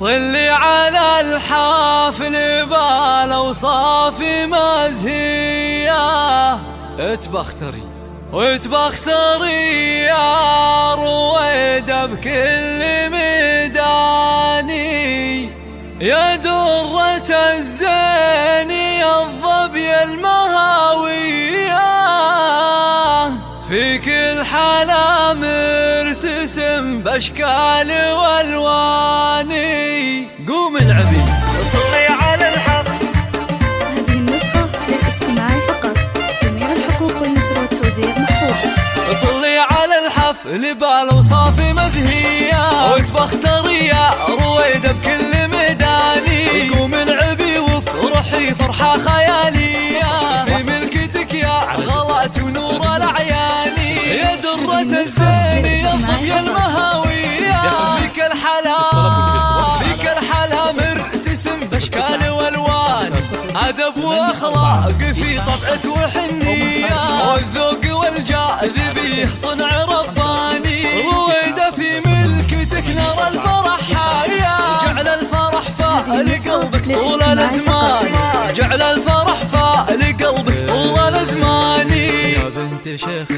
طلي على الحافل بالاوصاف مزهية، اتبختري واتبختري يا رويدة بكل ميداني، يا درة الزين يا الظبي المهاوية، في كل حالة مرتسم باشكال والواني. قوم العبي طلي على الحق. هذه النسخة للاستماع فقط، جميع الحقوق والنشر والتوزيع محفوظ. طلي على الحفل بالاوصاف مزهية، وتبختري يا رويدة بكل ميداني، قوم العبي وافرحي فرحة خيالية، في ملكتك يا غلات ونور الأعياني، يا درة الزين يا الظبي المهاوية، فيك الحلا مرتسم باشكال والوان، ادب واخلاق في طبعة وحنية، والذوق والجاذبيه صنع رباني، رويدة في ملكتك نرى الفرح حايا، جعل الفرح فلقلبك طول الازمان، جعل الفرح فلقلبك طول الازمان. يا بنت شيخ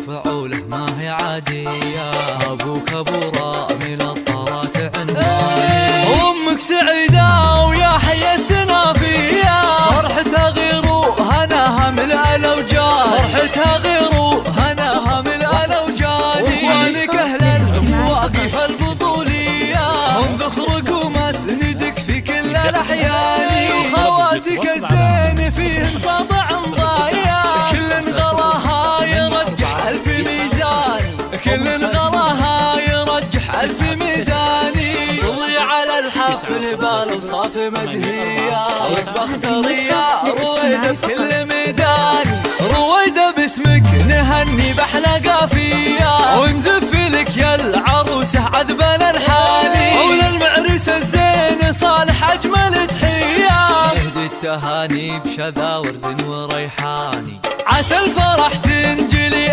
فعوله ما هي عادية، ابوك ابو رامي الطرات عنواني، امك سعيدة ويا حي السنافية، فرحتها غير وهناها ملء الاوجان، فرحتها غير وهناها ملء الاوجان، اخوانك اهل المواقف البطولية، هم ذخرك ومسندك في كل الاحيان، وخواتك الزين فيهن طبع ضايع، كل غلاها يرجح الف ميزان، كل غلاها يرجح الف ميزاني. طلي على الحفل بالاوصاف مزهية، وتبختري يا رويدة بكل ميدان، رويدة باسمك نهني بأحلى قافية، ونزف لك يا العروسة عذبا الحاني، وللمعرس الزين صالح أجمل تحية، نهدي التهاني بشذا ورد وريحاني، عسى الفرح تنجلي